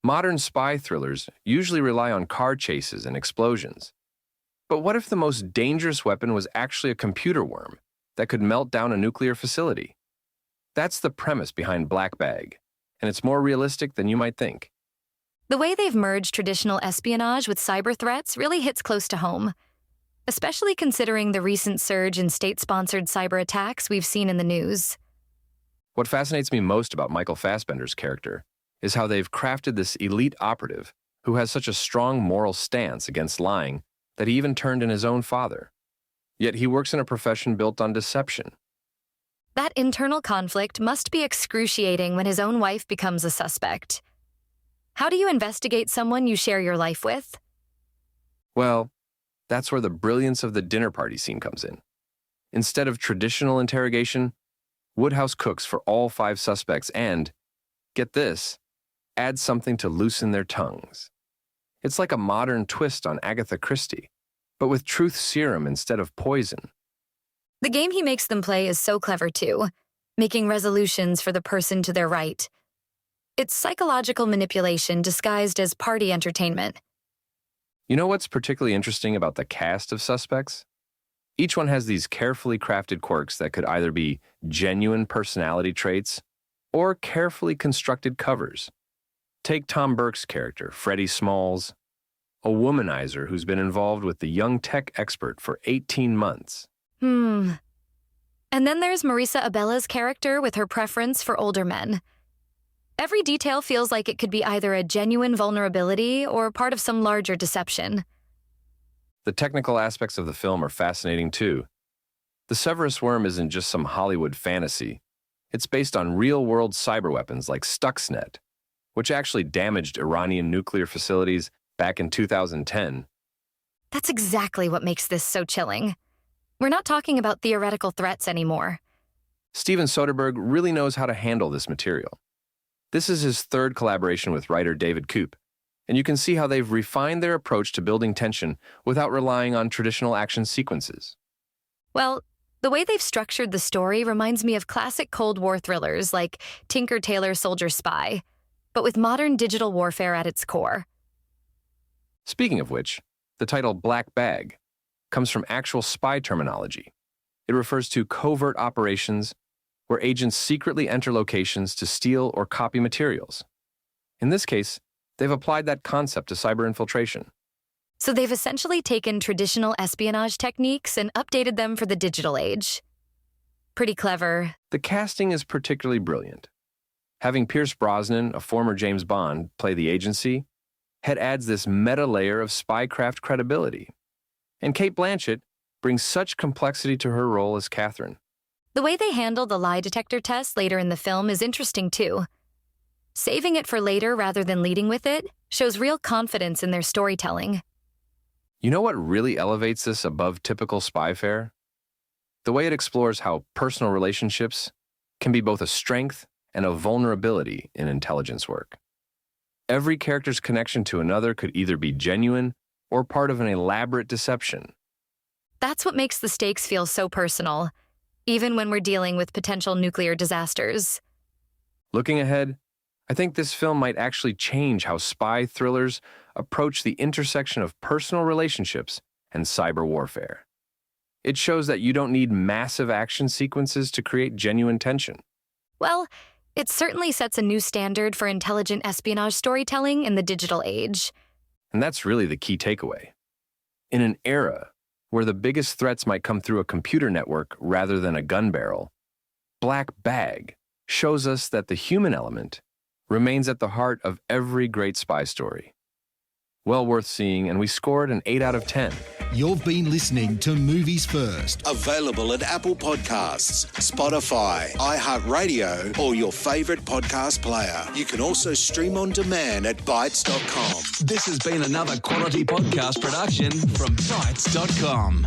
Modern spy thrillers usually rely on car chases and explosions. But what if the most dangerous weapon was actually a computer worm that could melt down a nuclear facility? That's the premise behind Black Bag, and it's more realistic than you might think. The way they've merged traditional espionage with cyber threats really hits close to home, especially considering the recent surge in state-sponsored cyber attacks we've seen in the news. What fascinates me most about Michael Fassbender's character is how they've crafted this elite operative who has such a strong moral stance against lying that he even turned in his own father. Yet he works in a profession built on deception. That internal conflict must be excruciating when his own wife becomes a suspect. How do you investigate someone you share your life with? Well, that's where the brilliance of the dinner party scene comes in. Instead of traditional interrogation, Woodhouse cooks for all 5 suspects and, get this, adds something to loosen their tongues. It's like a modern twist on Agatha Christie, but with truth serum instead of poison. The game he makes them play is so clever too, making resolutions for the person to their right. It's psychological manipulation disguised as party entertainment. You know what's particularly interesting about the cast of suspects? Each one has these carefully crafted quirks that could either be genuine personality traits or carefully constructed covers. Take Tom Burke's character, Freddie Smalls, a womanizer who's been involved with the young tech expert for 18 months. And then there's Marisa Abela's character with her preference for older men. Every detail feels like it could be either a genuine vulnerability or part of some larger deception. The technical aspects of the film are fascinating too. The Severus Worm isn't just some Hollywood fantasy. It's based on real-world cyberweapons like Stuxnet, which actually damaged Iranian nuclear facilities back in 2010. That's exactly what makes this so chilling. We're not talking about theoretical threats anymore. Steven Soderbergh really knows how to handle this material. This is his 3rd collaboration with writer David Koop, and you can see how they've refined their approach to building tension without relying on traditional action sequences. Well, the way they've structured the story reminds me of classic Cold War thrillers like Tinker Tailor Soldier Spy, but with modern digital warfare at its core. Speaking of which, the title Black Bag comes from actual spy terminology. It refers to covert operations where agents secretly enter locations to steal or copy materials. In this case, they've applied that concept to cyber infiltration. So they've essentially taken traditional espionage techniques and updated them for the digital age. Pretty clever. The casting is particularly brilliant. Having Pierce Brosnan, a former James Bond, play the agency, adds this meta layer of spycraft credibility. And Cate Blanchett brings such complexity to her role as Catherine. The way they handle the lie detector test later in the film is interesting too. Saving it for later rather than leading with it shows real confidence in their storytelling. You know what really elevates this above typical spy fare? The way it explores how personal relationships can be both a strength and a vulnerability in intelligence work. Every character's connection to another could either be genuine or part of an elaborate deception. That's what makes the stakes feel so personal, even when we're dealing with potential nuclear disasters. Looking ahead, I think this film might actually change how spy thrillers approach the intersection of personal relationships and cyber warfare. It shows that you don't need massive action sequences to create genuine tension. Well, it certainly sets a new standard for intelligent espionage storytelling in the digital age. And that's really the key takeaway. In an era where the biggest threats might come through a computer network rather than a gun barrel, Black Bag shows us that the human element remains at the heart of every great spy story. Well worth seeing, and we scored an 8 out of 10. You've been listening to Movies First. Available at Apple Podcasts, Spotify, iHeartRadio, or your favourite podcast player. You can also stream on demand at Bytes.com. This has been another quality podcast production from Bytes.com.